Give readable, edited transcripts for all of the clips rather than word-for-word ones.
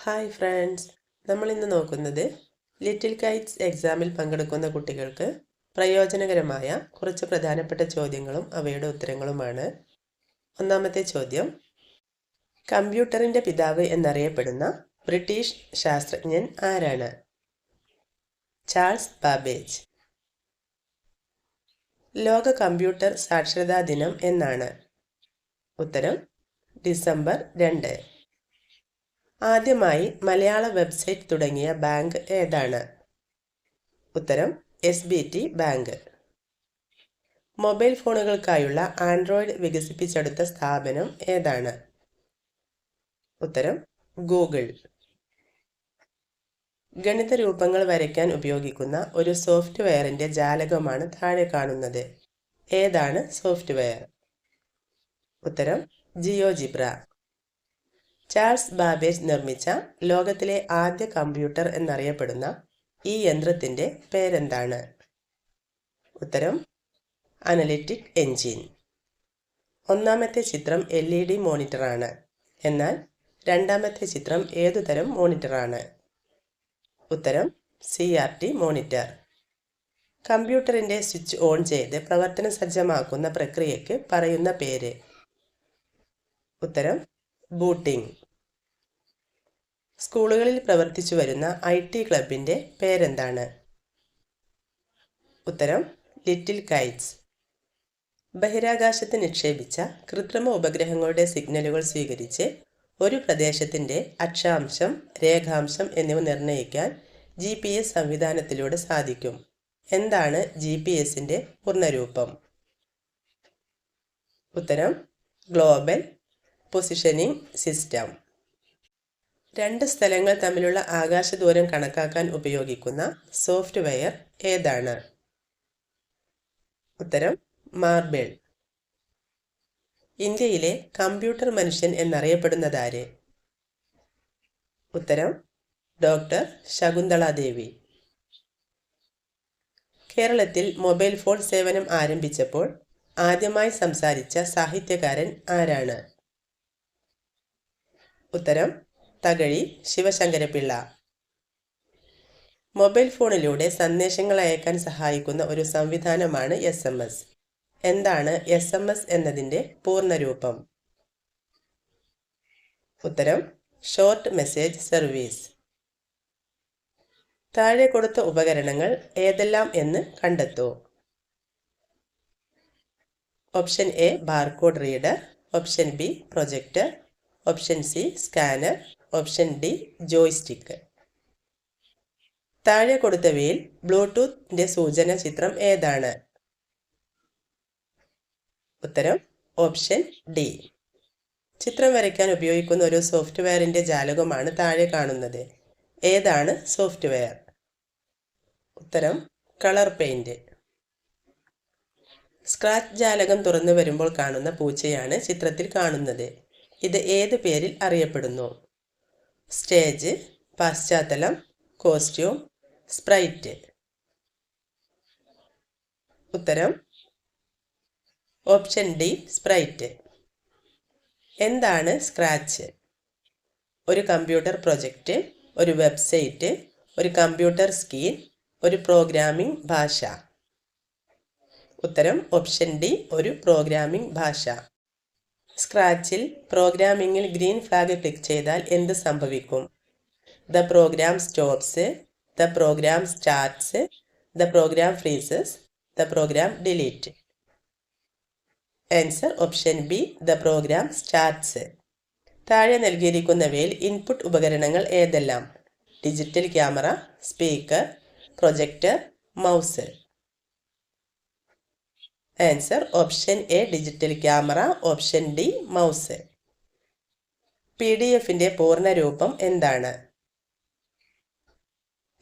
Hi friends, നമ്മൾ ഇന്ന് നോക്കുന്നത് ലിറ്റിൽ കൈറ്റ്സ് എക്സാമിൽ പങ്കെടുക്കുന്ന കുട്ടികൾക്ക് പ്രയോജനകരമായ കുറച്ച് പ്രധാനപ്പെട്ട ചോദ്യങ്ങളും അവയുടെ ഉത്തരങ്ങളുമാണ്. ഒന്നാമത്തെ ചോദ്യം, കമ്പ്യൂട്ടറിൻ്റെ പിതാവ് എന്നറിയപ്പെടുന്ന ബ്രിട്ടീഷ് ശാസ്ത്രജ്ഞൻ ആരാണ്? Charles Babbage. ലോക കമ്പ്യൂട്ടർ സാക്ഷരതാ ദിനം എന്നാണ്? ഉത്തരം ഡിസംബർ 2. ആദ്യമായി മലയാള വെബ്സൈറ്റ് തുടങ്ങിയ ബാങ്ക് ഏതാണ്? ഉത്തരം SBT ബാങ്ക്. മൊബൈൽ ഫോണുകൾക്കായുള്ള ആൻഡ്രോയിഡ് വികസിപ്പിച്ചെടുത്ത സ്ഥാപനം ഏതാണ്? ഉത്തരം ഗൂഗിൾ. ഗണിത രൂപങ്ങൾ വരയ്ക്കാൻ ഉപയോഗിക്കുന്ന ഒരു സോഫ്റ്റ്വെയറിൻ്റെ ജാലകമാണ് താഴെ കാണുന്നത്. ഏതാണ് സോഫ്റ്റ്വെയർ? ഉത്തരം ജിയോജിബ്ര. ചാൾസ് ബാബേജ് നിർമ്മിച്ച ലോകത്തിലെ ആദ്യ കമ്പ്യൂട്ടർ എന്നറിയപ്പെടുന്ന ഈ യന്ത്രത്തിൻ്റെ പേരെന്താണ്? ഉത്തരം അനലിറ്റിക് എൻജിൻ. ഒന്നാമത്തെ ചിത്രം LED മോണിറ്ററാണ്. എന്നാൽ രണ്ടാമത്തെ ചിത്രം ഏതുതരം മോണിറ്ററാണ്? ഉത്തരം CRT മോണിറ്റർ. കമ്പ്യൂട്ടറിൻ്റെ സ്വിച്ച് ഓൺ ചെയ്ത് പ്രവർത്തന സജ്ജമാക്കുന്ന പ്രക്രിയയ്ക്ക് പറയുന്ന പേര്? ഉത്തരം ബൂട്ടിംഗ്. സ്കൂളുകളിൽ പ്രവർത്തിച്ചു വരുന്ന IT ക്ലബിൻ്റെ പേരെന്താണ്? ഉത്തരം ലിറ്റിൽ കൈറ്റ്സ്. ബഹിരാകാശത്ത് നിക്ഷേപിച്ച കൃത്രിമ ഉപഗ്രഹങ്ങളുടെ സിഗ്നലുകൾ സ്വീകരിച്ച് ഒരു പ്രദേശത്തിൻ്റെ അക്ഷാംശം, രേഖാംശം എന്നിവ നിർണ്ണയിക്കാൻ GPS സംവിധാനത്തിലൂടെ സാധിക്കും. എന്താണ് GPSൻ്റെ പൂർണ്ണരൂപം? ഉത്തരം ഗ്ലോബൽ പൊസിഷനിംഗ് സിസ്റ്റം. രണ്ട് സ്ഥലങ്ങൾ തമ്മിലുള്ള ആകാശദൂരം കണക്കാക്കാൻ ഉപയോഗിക്കുന്ന സോഫ്റ്റ്വെയർ ഏതാണ്? ഉത്തരം മാർബിൾ. ഇന്ത്യയിലെ കമ്പ്യൂട്ടർ മനുഷ്യൻ എന്നറിയപ്പെടുന്നതാര്? ഉത്തരം ഡോക്ടർ ശകുന്തള ദേവി. കേരളത്തിൽ മൊബൈൽ ഫോൺ സേവനം ആരംഭിച്ചപ്പോൾ ആദ്യമായി സംസാരിച്ച സാഹിത്യകാരൻ ആരാണ്? ഉത്തരം തകഴി ശിവശങ്കരപിള്ള. മൊബൈൽ ഫോണിലൂടെ സന്ദേശങ്ങൾ അയക്കാൻ സഹായിക്കുന്ന ഒരു സംവിധാനമാണ് SMS. എന്താണ് SMS എന്നതിൻ്റെ പൂർണ്ണരൂപം? ഉത്തരം ഷോർട്ട് മെസ്സേജ് സർവീസ്. താഴെ കൊടുത്ത ഉപകരണങ്ങൾ ഏതെല്ലാം എന്ന് കണ്ടെത്തൂ. Option A barcode reader, option B projector, option C scanner, option D joystick. താഴെ കൊടുത്തവയിൽ ബ്ലൂടൂത്തിന്റെ സൂചന ചിത്രം ഏതാണ്? ഉത്തരം ഓപ്ഷൻ D. ചിത്രം വരയ്ക്കാൻ ഉപയോഗിക്കുന്ന ഒരു സോഫ്റ്റ്വെയറിന്റെ ജാലകമാണ് താഴെ കാണുന്നത്. ഏതാണ് സോഫ്റ്റ്വെയർ? ഉത്തരം കളർ പെയിന്റ്. സ്ക്രാച്ച് ജാലകം തുറന്നു വരുമ്പോൾ കാണുന്ന പൂച്ചയാണ് ചിത്രത്തിൽ കാണുന്നത്. ഇത് ഏത് പേരിൽ അറിയപ്പെടുന്നു? സ്റ്റേജ്, പശ്ചാത്തലം, കോസ്റ്റ്യൂം, സ്പ്രൈറ്റ്. ഉത്തരം ഓപ്ഷൻ D സ്പ്രൈറ്റ്. എന്താണ് സ്ക്രാച്ച്? ഒരു കമ്പ്യൂട്ടർ പ്രൊജക്റ്റ്, ഒരു വെബ്സൈറ്റ്, ഒരു കമ്പ്യൂട്ടർ സ്കീൻ, ഒരു പ്രോഗ്രാമിംഗ് ഭാഷ. ഉത്തരം ഓപ്ഷൻ D ഒരു പ്രോഗ്രാമിംഗ് ഭാഷ. സ്ക്രാച്ചിൽ പ്രോഗ്രാമിംഗിൽ ഗ്രീൻ ഫ്ലാഗ് ക്ലിക്ക് ചെയ്താൽ എന്ത് സംഭവിക്കും? The program stops, the program starts, the program freezes, the program delete. Answer option B the program starts. താഴെ നൽകിയിരിക്കുന്നവയിൽ ഇൻപുട്ട് ഉപകരണങ്ങൾ ഏതെല്ലാം? Digital camera, speaker, projector, mouse. Answer option A digital camera, option D mouse. PDF-ന്റെ പൂർണ്ണരൂപം എന്താണ്?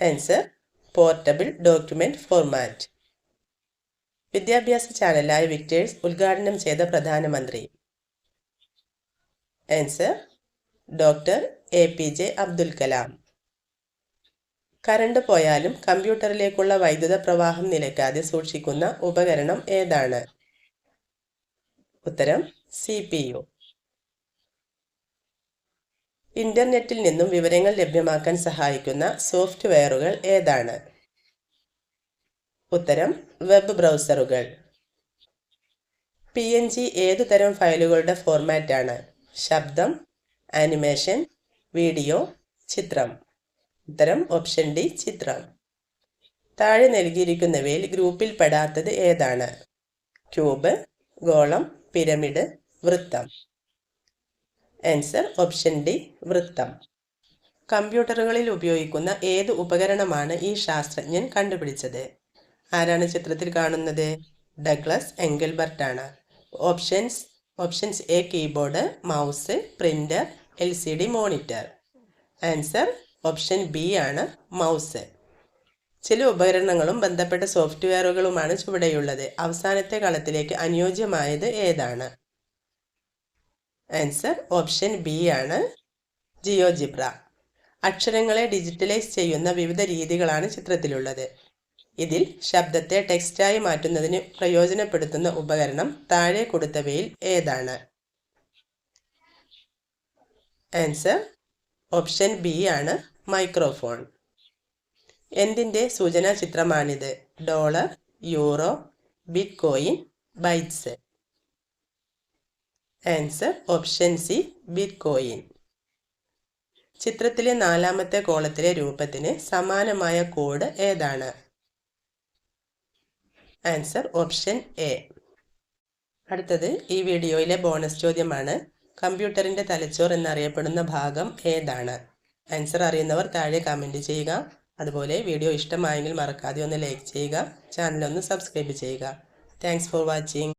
Answer portable document format. വിദ്യാഭ്യാസ ചാനലായ വിക്ടേഴ്സ് ഉദ്ഘാടനം ചെയ്ത പ്രധാനമന്ത്രി? Answer doctor APJ Abdul Kalam. Current പോയാലും കമ്പ്യൂട്ടറിലേക്കുള്ള വൈദ്യുത പ്രവാഹം നിലയ്ക്കാതെ സൂക്ഷിക്കുന്ന ഉപകരണം ഏതാണ്? ഉത്തരം CPU. ഇന്റർനെറ്റിൽ നിന്നും വിവരങ്ങൾ ലഭ്യമാക്കാൻ സഹായിക്കുന്ന സോഫ്റ്റ്വെയറുകൾ ഏതാണ്? ഉത്തരം വെബ് ബ്രൗസറുകൾ. PNG ഏതുതരം ഫയലുകളുടെ ഫോർമാറ്റാണ്? ശബ്ദം, ആനിമേഷൻ, വീഡിയോ, ചിത്രം. ഉത്തരം ഓപ്ഷൻ ഡി ചിത്രം. താഴെ നൽകിയിരിക്കുന്നവയിൽ ഗ്രൂപ്പിൽ പെടാത്തത് ഏതാണ്? ക്യൂബ്, ഗോളം, പിരമിഡ്, വൃത്തം. ആൻസർ ഓപ്ഷൻ ഡി വൃത്തം. കമ്പ്യൂട്ടറുകളിൽ ഉപയോഗിക്കുന്ന ഏത് ഉപകരണമാണ് ഈ ശാസ്ത്രജ്ഞൻ കണ്ടുപിടിച്ചത്? ആരാണ് ചിത്രത്തിൽ കാണുന്നത്? ഡഗ്ലസ് എംഗൽബർട്ട് ആണ്. Options A keyboard, mouse, printer, LCD monitor. Answer option B ആണ് മൗസ്. ചില ഉപകരണങ്ങളും ബന്ധപ്പെട്ട സോഫ്റ്റ്വെയറുകളുമാണ് ചുവടെയുള്ളത്. അവസാനത്തെ കളത്തിലേക്ക് അനുയോജ്യമായത് ഏതാണ്? ആൻസർ ഓപ്ഷൻ ബി ആണ് ജിയോജിബ്ര. അക്ഷരങ്ങളെ ഡിജിറ്റലൈസ് ചെയ്യുന്ന വിവിധ രീതികളാണ് ചിത്രത്തിലുള്ളത്. ഇതിൽ ശബ്ദത്തെ ടെക്സ്റ്റായി മാറ്റുന്നതിന് പ്രയോജനപ്പെടുത്തുന്ന ഉപകരണം താഴെ കൊടുത്തവയിൽ ഏതാണ്? ആൻസർ ഓപ്ഷൻ ബി ആണ് മൈക്രോഫോൺ. എന്തിൻ്റെ സൂചനാ ചിത്രമാണിത്? Dollar, euro, bitcoin, bytes. Answer option C bitcoin. ചിത്രത്തിലെ 4ാമത്തെ കോളത്തിലെ രൂപത്തിന് സമാനമായ കോഡ് ഏതാണ്? Answer option A. അടുത്തത് ഈ വീഡിയോയിലെ ബോണസ് ചോദ്യമാണ്. കമ്പ്യൂട്ടറിൻ്റെ തലച്ചോർ എന്നറിയപ്പെടുന്ന ഭാഗം ഏതാണ്? ആൻസർ അറിയുന്നവർ താഴെ കമൻറ്റ് ചെയ്യുക. അതുപോലെ വീഡിയോ ഇഷ്ടമായെങ്കിൽ മറക്കാതെ ഒന്ന് ലൈക്ക് ചെയ്യുക. ചാനൽ ഒന്ന് സബ്സ്ക്രൈബ് ചെയ്യുക. Thanks for watching.